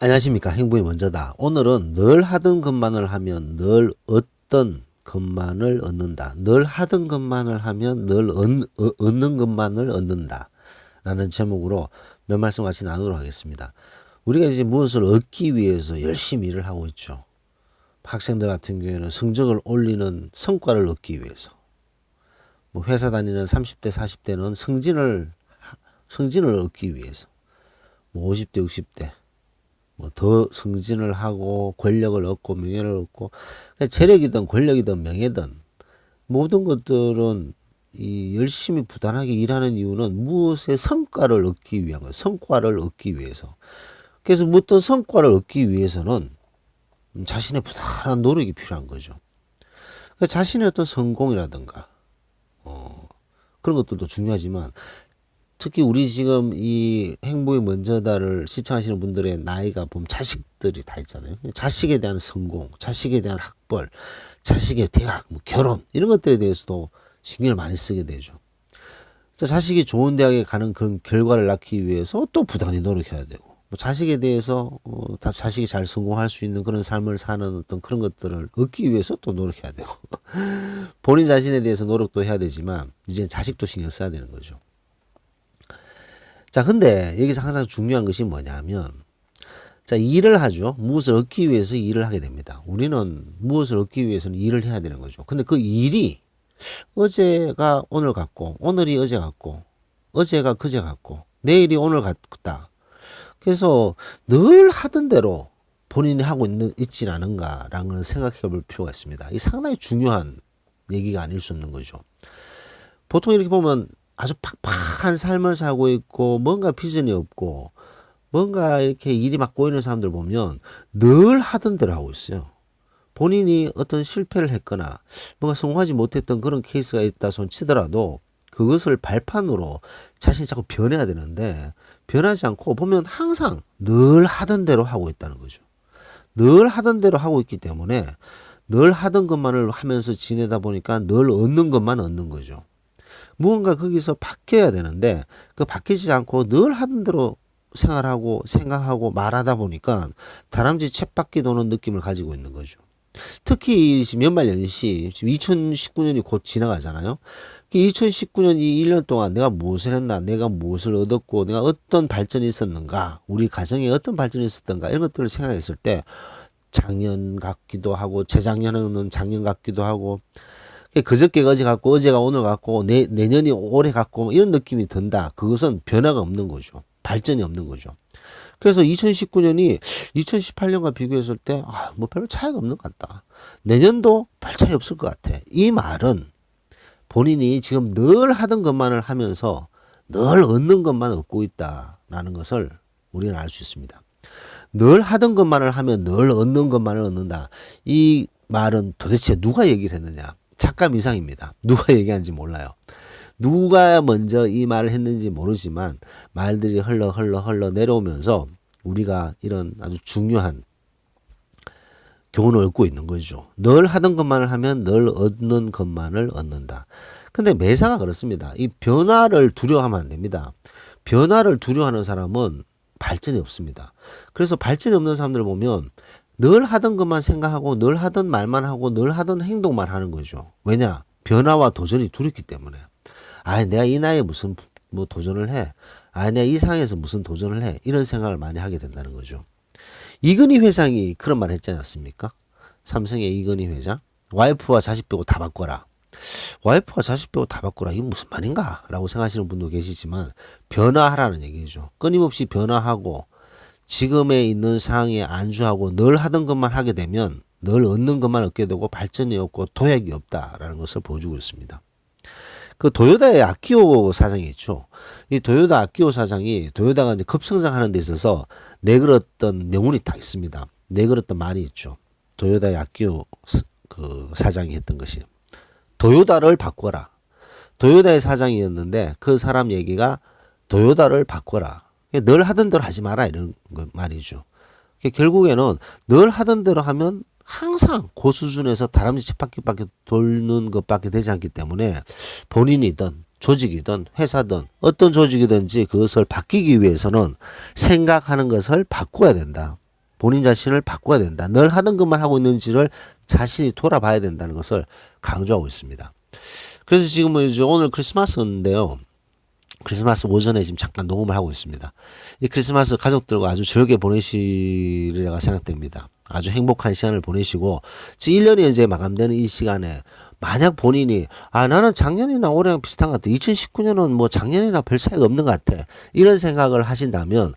안녕하십니까. 행복이 먼저다. 오늘은 늘 하던 것만을 하면 늘 얻던 것만을 얻는다. 늘 하던 것만을 하면 늘 얻는 것만을 얻는다. 라는 제목으로 몇 말씀 같이 나누도록 하겠습니다. 우리가 이제 무엇을 얻기 위해서 열심히 일을 하고 있죠. 학생들 같은 경우에는 성적을 올리는 성과를 얻기 위해서. 뭐 회사 다니는 30대, 40대는 승진을 얻기 위해서. 뭐 50대, 60대. 뭐 더 승진을 하고 권력을 얻고 명예를 얻고 재력이든 권력이든 명예든 모든 것들은 이 열심히 부단하게 일하는 이유는 무엇의 성과를 얻기 위한 거예요. 성과를 얻기 위해서. 그래서 어떤 성과를 얻기 위해서는 자신의 부단한 노력이 필요한 거죠. 그러니까 자신의 어떤 성공이라든가 그런 것들도 중요하지만 특히 우리 지금 이 행복이 먼저다를 시청하시는 분들의 나이가 보면 자식들이 다 있잖아요. 자식에 대한 성공, 자식에 대한 학벌, 자식의 대학, 뭐 결혼 이런 것들에 대해서도 신경을 많이 쓰게 되죠. 자식이 좋은 대학에 가는 그런 결과를 낳기 위해서 또 부단히 노력해야 되고 뭐 자식에 대해서 다 자식이 잘 성공할 수 있는 그런 삶을 사는 어떤 그런 것들을 얻기 위해서 또 노력해야 되고 본인 자신에 대해서 노력도 해야 되지만 이제 자식도 신경 써야 되는 거죠. 자, 근데 여기서 항상 중요한 것이 뭐냐면, 자, 일을 하죠. 무엇을 얻기 위해서 일을 하게 됩니다. 우리는 무엇을 얻기 위해서는 일을 해야 되는 거죠. 근데 그 일이 어제가 오늘 같고, 오늘이 어제 같고, 어제가 그제 같고, 내일이 오늘 같다. 그래서 늘 하던 대로 본인이 하고 있지 않은가라는 생각해 볼 필요가 있습니다. 이 상당히 중요한 얘기가 아닐 수 없는 거죠. 보통 이렇게 보면 아주 팍팍한 삶을 살고 있고 뭔가 비전이 없고 뭔가 이렇게 일이 막 꼬이는 사람들 보면 늘 하던 대로 하고 있어요. 본인이 어떤 실패를 했거나 뭔가 성공하지 못했던 그런 케이스가 있다 손 치더라도 그것을 발판으로 자신이 자꾸 변해야 되는데 변하지 않고 보면 항상 늘 하던 대로 하고 있다는 거죠. 늘 하던 대로 하고 있기 때문에 늘 하던 것만을 하면서 지내다 보니까 늘 얻는 것만 얻는 거죠. 무언가 거기서 바뀌어야 되는데 그 바뀌지 않고 늘 하던 대로 생활하고 생각하고 말하다 보니까 다람쥐 쳇바퀴 도는 느낌을 가지고 있는 거죠. 특히 지금 연말연시 지금 2019년이 곧 지나가잖아요. 2019년 이 1년 동안 내가 무엇을 했나, 내가 무엇을 얻었고, 내가 어떤 발전이 있었는가, 우리 가정에 어떤 발전이 있었던가 이런 것들을 생각했을 때 작년 같기도 하고 재작년에는 작년 같기도 하고 그저께가 어제 같고 어제가 오늘 같고 내년이 올해 같고 뭐 이런 느낌이 든다. 그것은 변화가 없는 거죠. 발전이 없는 거죠. 그래서 2019년이 2018년과 비교했을 때 뭐 별로 차이가 없는 것 같다. 내년도 별 차이 없을 것 같아. 이 말은 본인이 지금 늘 하던 것만을 하면서 늘 얻는 것만 얻고 있다라는 것을 우리는 알 수 있습니다. 늘 하던 것만을 하면 늘 얻는 것만을 얻는다. 이 말은 도대체 누가 얘기를 했느냐? 작가 미상입니다. 누가 얘기하는지 몰라요. 누가 먼저 이 말을 했는지 모르지만 말들이 흘러 내려오면서 우리가 이런 아주 중요한 교훈을 얻고 있는 거죠. 늘 하던 것만을 하면 늘 얻는 것만을 얻는다. 근데 매사가 그렇습니다. 이 변화를 두려워하면 안 됩니다. 변화를 두려워하는 사람은 발전이 없습니다. 그래서 발전이 없는 사람들을 보면 늘 하던 것만 생각하고 늘 하던 말만 하고 늘 하던 행동만 하는 거죠. 왜냐? 변화와 도전이 두렵기 때문에. 내가 이 나이에 무슨 뭐 도전을 해. 내가 이 상황에서 무슨 도전을 해. 이런 생각을 많이 하게 된다는 거죠. 이건희 회장이 그런 말 했지 않습니까? 삼성의 이건희 회장. 와이프와 자식 빼고 다 바꿔라. 와이프와 자식 빼고 다 바꿔라. 이게 무슨 말인가? 라고 생각하시는 분도 계시지만 변화하라는 얘기죠. 끊임없이 변화하고 지금에 있는 상황에 안주하고 늘 하던 것만 하게 되면 늘 얻는 것만 얻게 되고 발전이 없고 도약이 없다라는 것을 보여주고 있습니다. 그 도요타의 아키오 사장이 있죠. 이 도요타 아키오 사장이 도요타가 이제 급성장하는 데 있어서 내걸었던 명운이 딱 있습니다. 내걸었던 말이 있죠. 도요타의 아키오 그 사장이 했던 것이 도요타를 바꿔라. 도요타의 사장이었는데 그 사람 얘기가 도요타를 바꿔라. 늘 하던 대로 하지 마라 이런 말이죠. 결국에는 늘 하던 대로 하면 항상 그 수준에서 다람쥐 쳇바퀴 돌는 것밖에 되지 않기 때문에 본인이든 조직이든 회사든 어떤 조직이든지 그것을 바뀌기 위해서는 생각하는 것을 바꿔야 된다. 본인 자신을 바꿔야 된다. 늘 하던 것만 하고 있는지를 자신이 돌아봐야 된다는 것을 강조하고 있습니다. 그래서 지금 이제 오늘 크리스마스인데요. 크리스마스 오전에 지금 잠깐 녹음을 하고 있습니다. 이 크리스마스 가족들과 아주 즐겁게 보내시리라고 생각됩니다. 아주 행복한 시간을 보내시고, 1년이 이제 마감되는 이 시간에 만약 본인이 나는 작년이나 올해랑 비슷한 것 같아. 2019년은 뭐 작년이나 별 차이가 없는 것 같아. 이런 생각을 하신다면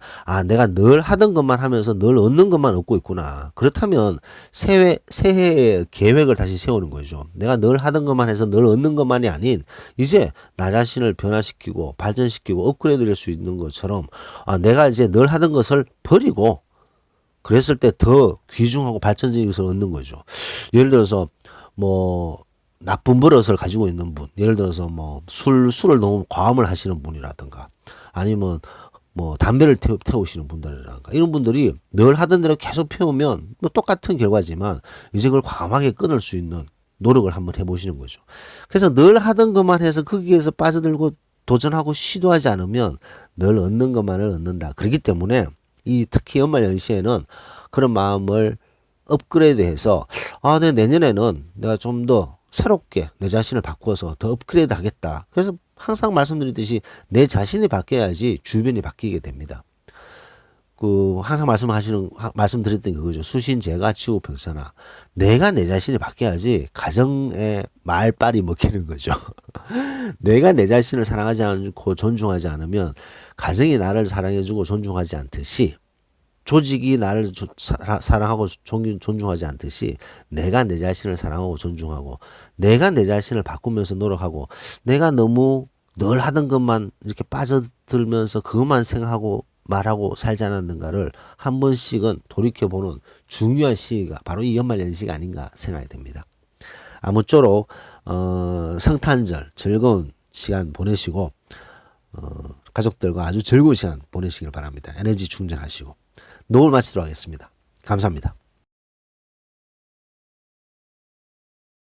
내가 늘 하던 것만 하면서 늘 얻는 것만 얻고 있구나. 그렇다면 새해의 계획을 다시 세우는 거죠. 내가 늘 하던 것만 해서 늘 얻는 것만이 아닌 이제 나 자신을 변화시키고 발전시키고 업그레이드 될 수 있는 것처럼 내가 이제 늘 하던 것을 버리고 그랬을 때 더 귀중하고 발전적인 것을 얻는 거죠. 예를 들어서 뭐 나쁜 버릇을 가지고 있는 분, 예를 들어서 뭐 술을 너무 과음을 하시는 분이라든가, 아니면 뭐 담배를 태우시는 분들이라든가, 이런 분들이 늘 하던 대로 계속 피우면 뭐 똑같은 결과지만 이제 그걸 과감하게 끊을 수 있는 노력을 한번 해보시는 거죠. 그래서 늘 하던 것만 해서 거기에서 빠져들고 도전하고 시도하지 않으면 늘 얻는 것만을 얻는다. 그렇기 때문에 특히 연말 연시에는 그런 마음을 업그레이드해서 내년에는 내가 좀 더 새롭게 내 자신을 바꿔서 더 업그레이드 하겠다. 그래서 항상 말씀드리듯이 내 자신이 바뀌어야지 주변이 바뀌게 됩니다. 항상 말씀드렸던 그거죠. 수신제가 치우평선화. 내가 내 자신이 바뀌어야지 가정의 말빨이 먹히는 거죠. 내가 내 자신을 사랑하지 않고 존중하지 않으면 가정이 나를 사랑해주고 존중하지 않듯이, 조직이 나를 사랑하고 존중하지 않듯이 내가 내 자신을 사랑하고 존중하고 내가 내 자신을 바꾸면서 노력하고 내가 너무 늘 하던 것만 이렇게 빠져들면서 그것만 생각하고 말하고 살지 않았는가를 한 번씩은 돌이켜보는 중요한 시기가 바로 이 연말연시가 아닌가 생각이 됩니다. 아무쪼록 성탄절 즐거운 시간 보내시고 가족들과 아주 즐거운 시간 보내시길 바랍니다. 에너지 충전하시고 녹음을 마치도록 하겠습니다. 감사합니다.